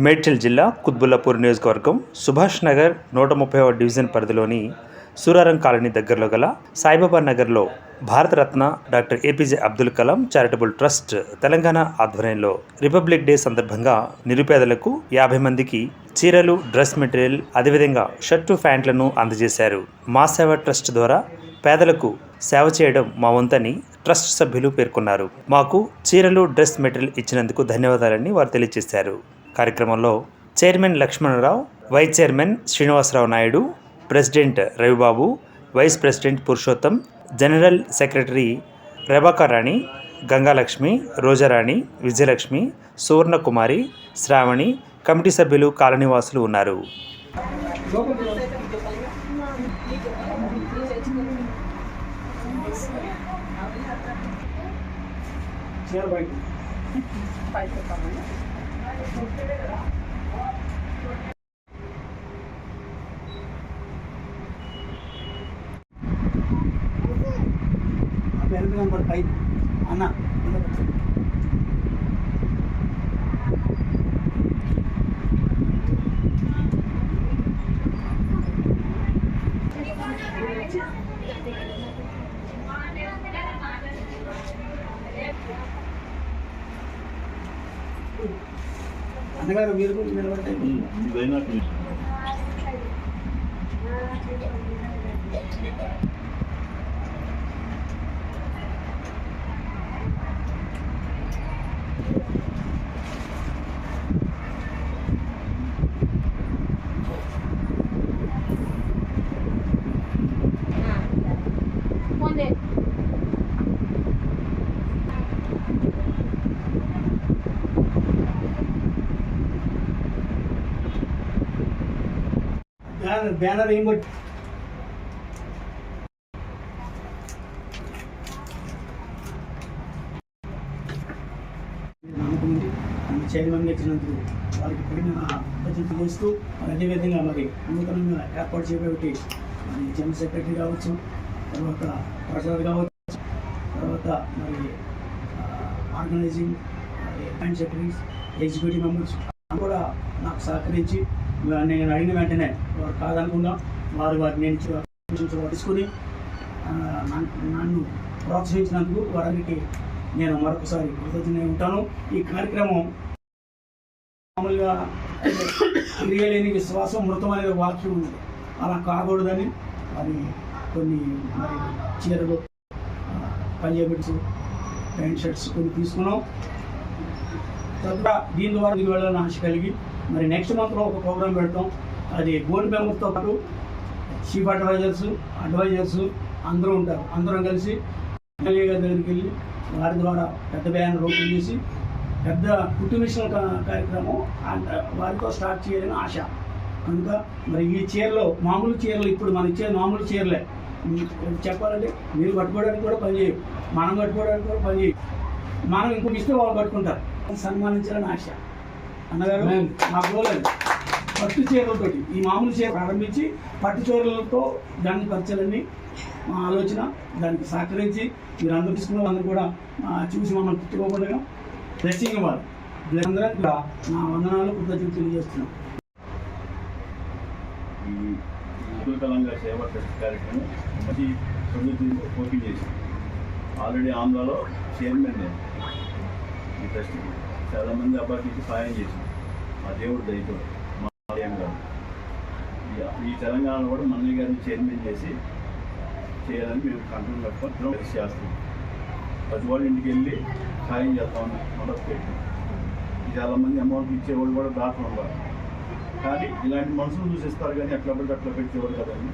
మేడ్చల్ జిల్లా కుత్బుల్లాపూర్ నియోజకవర్గం సుభాష్ నగర్ 130వ డివిజన్ పరిధిలోని సూరారం కాలనీ దగ్గరలో గల సాయిబాబా నగర్లో Bharat Ratna doctor APJ Abdul Kalam charitable trust Telangana ఆధ్వర్యంలో రిపబ్లిక్ డే సందర్భంగా నిరుపేదలకు 50 మందికి చీరలు, డ్రెస్ మెటీరియల్, అదేవిధంగా షర్టు, ప్యాంట్లను అందజేశారు. మా సేవ ట్రస్ట్ ద్వారా పేదలకు సేవ చేయడం మా వంతని ట్రస్ట్ సభ్యులు పేర్కొన్నారు. మాకు చీరలు, డ్రెస్ మెటీరియల్ ఇచ్చినందుకు ధన్యవాదాలని వారు తెలియజేశారు. కార్యక్రమంలో chairman Lakshmana Rao, vice chairman Srinivasa Rao Naidu, president Ravi Babu, vice president Purushottam, general secretary Prabhakar Rani, Gangalakshmi, Roja Rani, Vijayalakshmi, Suvarna Kumari, Sravani, committee సభ్యులు, కాలనీవాసులు ఉన్నారు. నెంబర్ 5 అన్న అన్నగారు మీరు నిలబడితే బ్యానర్ ఏం కొట్టి చైర్మన్గా ఇచ్చినందుకు వారికి కఠిన పద్ధతి చేస్తూ అదేవిధంగా మరి నూతనంగా ఏర్పాటు చేయబట్టి మరి జనరల్ సెక్రటరీ కావచ్చు, తర్వాత ట్రెజరర్ కావచ్చు, తర్వాత మరి organizing joint secretaries, executive members కూడా నాకు సహకరించి నేను అడిగిన వెంటనే వారు కాదనకుండా వారిని నేను తీసుకుని నన్ను ప్రోత్సహించినందుకు వారికి నేను మరొకసారి కృతజ్ఞతగా ఉంటాను. ఈ కార్యక్రమం మామూలుగా క్రియలేని విశ్వాసం మృతం అనే వాక్యం ఉంది, అలా కాకూడదని మరి కొన్ని మరి చీరలు, పంజాబీస్, ప్యాంట్ షర్ట్స్ కొన్ని తీసుకున్నాం. తద్వారా దీని ద్వారా మీకు వెళ్ళాలని ఆశ కలిగి మరి నెక్స్ట్ మంత్లో ఒక ప్రోగ్రాం పెడతాం. అది బోర్డు మెంబర్స్తో పాటు చీఫ్ అడ్వైజర్స్ అందరూ ఉంటారు. అందరం కలిసి ఎమ్మెల్యే గారి దగ్గరికి వెళ్ళి వారి ద్వారా పెద్ద బ్యానర్ ఓపెన్ చేసి పెద్ద కుటుంబిషన్ కార్యక్రమం వారితో స్టార్ట్ చేయాలని ఆశ. కనుక మరి ఈ చీరలో మామూలు చీరలు ఇప్పుడు మనం ఇచ్చే మామూలు చీరలే చెప్పాలంటే మీరు కట్టుకోవడానికి కూడా పనిచేయవు, మనం కట్టుకోవడానికి కూడా పనిచేయవు. మనం ఇంకొక ఇస్తే వాళ్ళు కట్టుకుంటారు. సన్మానించాలని ఆశ. అన్నగారు మా గోల్ అది పట్టు చీరలతో ఈ మామూలు చీర ప్రారంభించి పట్టు చీరలతో దాన్ని పరిచయాలని మా ఆలోచన. దానికి సహకరించి మీరు అందరూ తీసుకున్న అందరూ కూడా చూసి మమ్మల్ని తిట్టుకోకుండా బ్లెస్సింగ్ ఇవ్వాలి. అందరం కూడా నా వందనాలు, కృతజ్ఞతలు తెలియజేస్తున్నాం. ఈ అబ్దుల్ కలాం గారి సేవా ట్రస్ట్ కార్యక్రమం మంచి ప్రవృత్తి పోటీ చేసి ఆల్రెడీ ఆంధ్రాలో చైర్మన్ నేను. ఈ ట్రస్ట్కి చాలామంది అబ్బాయికి సహాయం చేసి మా దేవుడు దయతో మా ఆలయం గారు ఈ తెలంగాణలో కూడా మన్నయ్య గారిని చైర్మన్ చేయాలని మేము కంట్రోల్ కట్టుకొని చేస్తాం. ప్రతి వాళ్ళ ఇంటికి వెళ్ళి సహాయం చేస్తామని మొదలు పెట్టాం. చాలామంది అమౌంట్ ఇచ్చేవాళ్ళు కూడా దాంట్లో ఉన్నారు, కానీ ఇలాంటి మనుషులు చూసిస్తారు కానీ అట్లా పెట్టేవాడు కదండి.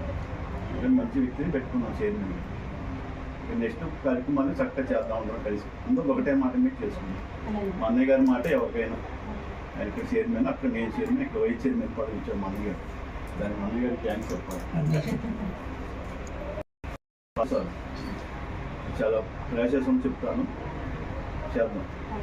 ఇక్కడ మంచి వ్యక్తిని పెట్టుకున్నాం చైర్మన్. నెక్స్ట్ కార్యక్రమాన్ని చక్కగా చేద్దాం అందరం కలిసి. అందరూ ఒకటే మాట మీద చేసుకున్నాం. మా అన్నయ్య గారి మాట ఎవరికైనా ఆయన ఇక్కడ చైర్మన్, అక్కడ నేను చైర్మన్, ఇక్కడ వైస్ చైర్మన్ కూడా ఇచ్చాను మా అన్నయ్య గారు. దానికి మా అన్నయ్య గారికి థ్యాంక్స్ చెప్పాలి. చాలా ప్రయాసం చెప్తాను, చేద్దాం.